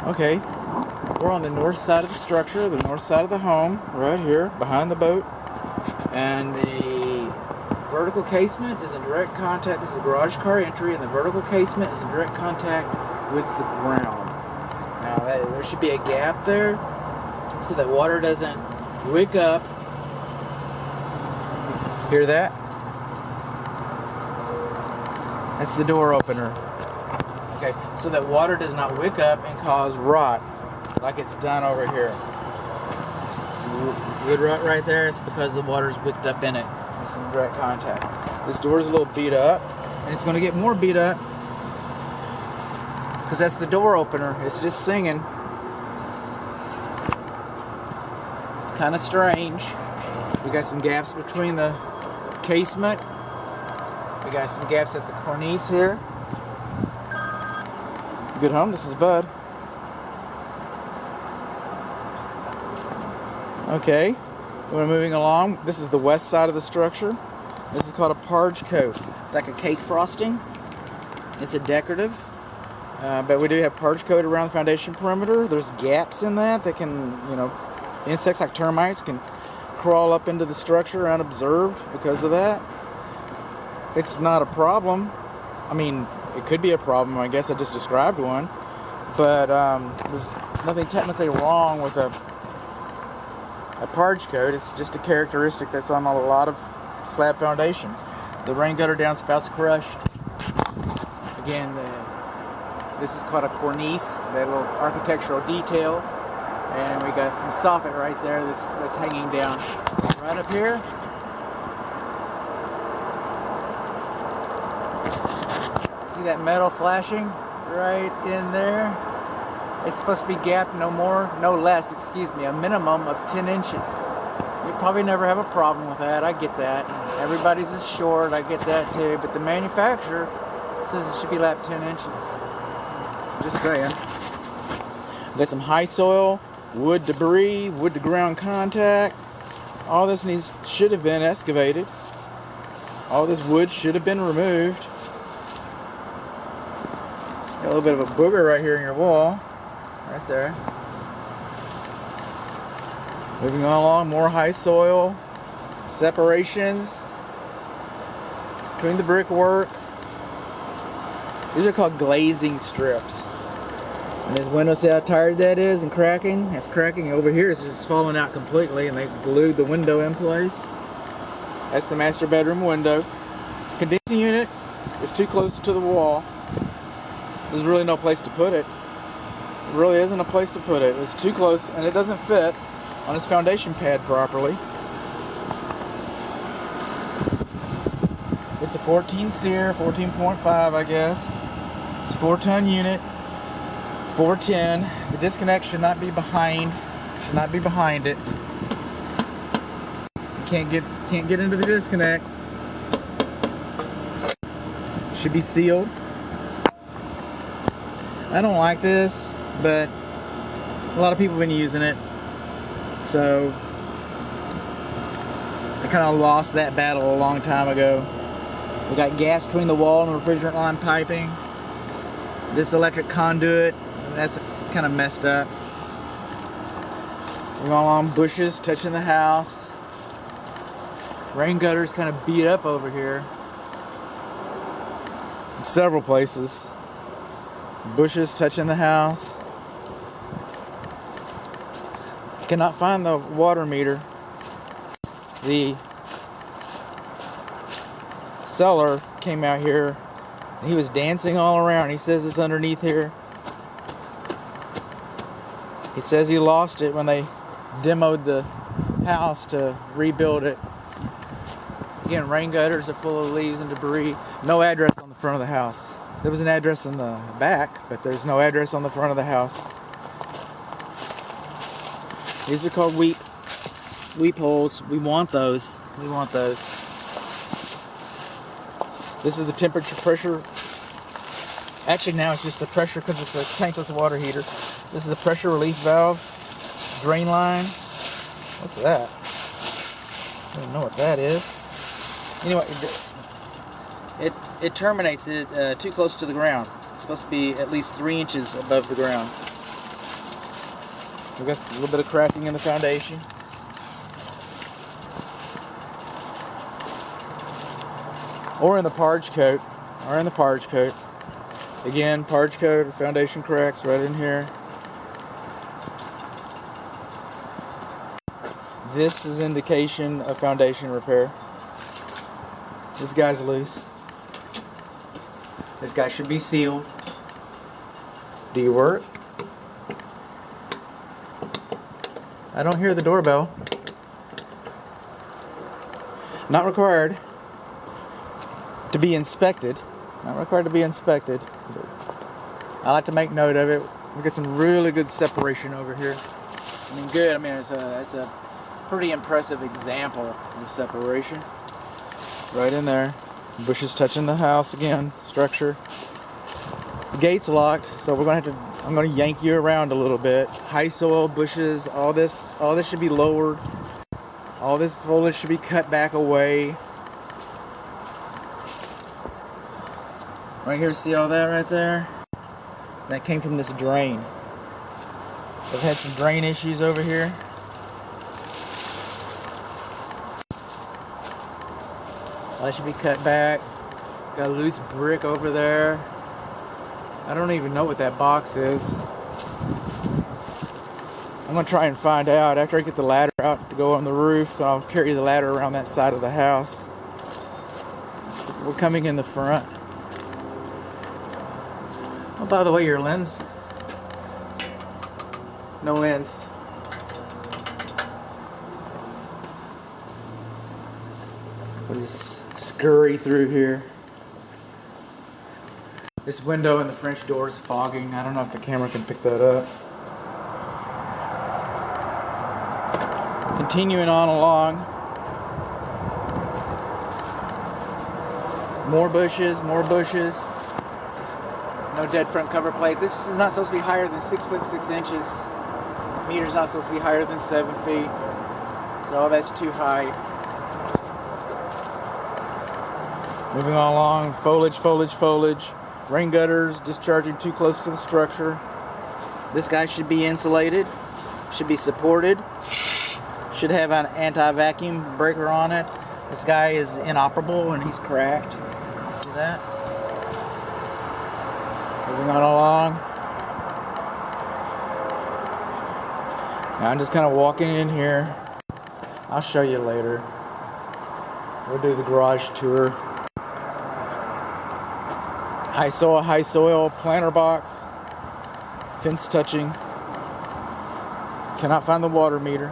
Okay, we're on the north side of the structure, the north side of the home, right here, behind the boat. And the vertical casement is in direct contact. This is a garage car entry, and the vertical casement is in direct contact with the ground. Now, there should be a gap there so that water doesn't wick up. Hear that? That's the door opener. Okay, so that water does not wick up and cause rot like it's done over here. Good rot right there is because the water's wicked up in it. It's in direct contact. This door's a little beat up, and it's going to get more beat up because that's the door opener. It's just singing. It's kind of strange. We got some gaps between the casement. We got some gaps at the cornice here. Good home. This is Bud. Okay, we're moving along. This is the west side of the structure. This is called a parge coat. It's like a cake frosting. It's a decorative, but we do have parge coat around the foundation perimeter. There's gaps in that can, insects like termites can crawl up into the structure unobserved because of that. It's not a problem. I mean, it could be a problem. I guess I just described one, but there's nothing technically wrong with a parge coat. It's just a characteristic that's on a lot of slab foundations. The rain gutter downspouts crushed. Again, this is called a cornice, that little architectural detail, and we got some soffit right there that's hanging down. Right up here, see that metal flashing right in there? It's supposed to be gapped no less, a minimum of 10 inches. You'll probably never have a problem with that. I get that. Everybody's is short. I get that too. But the manufacturer says it should be lapped 10 inches. Just saying. Got some high soil, wood debris, wood to ground contact. All this should have been excavated. All this wood should have been removed. Got a little bit of a booger right here in your wall. Right there. Moving on along, more high soil, separations between the brickwork. These are called glazing strips. And this window, see how tired that is and cracking? It's cracking. Over here it's just falling out completely, and they glued the window in place. That's the master bedroom window. Condensing unit is too close to the wall. There's really no place to put it. There really isn't a place to put it. It's too close, and it doesn't fit on its foundation pad properly. It's a 14 SEER, 14.5 I guess. It's a 4-ton unit, 410. The disconnect should not be behind it. You can't get into the disconnect. It should be sealed. I don't like this, but a lot of people have been using it, so I kind of lost that battle a long time ago. We got gas between the wall and the refrigerant line piping. This electric conduit, that's kind of messed up. We're going along, bushes touching the house. Rain gutters kind of beat up over here in several places. Bushes touching the house. Cannot find the water meter. The seller came out here and he was dancing all around. He says it's underneath here. He says he lost it when they demoed the house to rebuild it. Again, rain gutters are full of leaves and debris. No address on the front of the house. There was an address in the back, but there's no address on the front of the house. These are called weep holes. We want those. This is the temperature pressure. Actually, now it's just the pressure because it's a tankless water heater. This is the pressure relief valve, drain line. What's that? I don't know what that is. Anyway, it terminates it too close to the ground. It's supposed to be at least 3 inches above the ground. We've got a little bit of cracking in the foundation. Or in the parge coat. Again, parge coat, foundation cracks right in here. This is indication of foundation repair. This guy's loose. This guy should be sealed. Do you work? I don't hear the doorbell. Not required to be inspected. Not required to be inspected. I like to make note of it. We get some really good separation over here. I mean, good. I mean, it's a pretty impressive example of separation. Right in there. Bushes touching the house again. Structure. The gate's locked, so I'm gonna yank you around a little bit. High soil, bushes, all this should be lowered. All this foliage should be cut back away. Right here, see all that right there? That came from this drain. I've had some drain issues over here. That should be cut back. Got a loose brick over there. I don't even know what that box is. I'm gonna try and find out after I get the ladder out to go on the roof. I'll carry the ladder around that side of the house. We're coming in the front. Oh, by the way, your lens. No lens. We'll just scurry through here. This window and the French door is fogging. I don't know if the camera can pick that up. Continuing on along. More bushes, more bushes. No dead front cover plate. This is not supposed to be higher than 6 foot 6 inches. Meter's not supposed to be higher than 7 feet. So that's too high. Moving on along, foliage, foliage, foliage. Rain gutters discharging too close to the structure. This guy should be insulated, should be supported, should have an anti-vacuum breaker on it. This guy is inoperable and he's cracked. See that? Moving on along. Now I'm just kind of walking in here. I'll show you later. We'll do the garage tour. High soil, planter box, fence touching. Cannot find the water meter.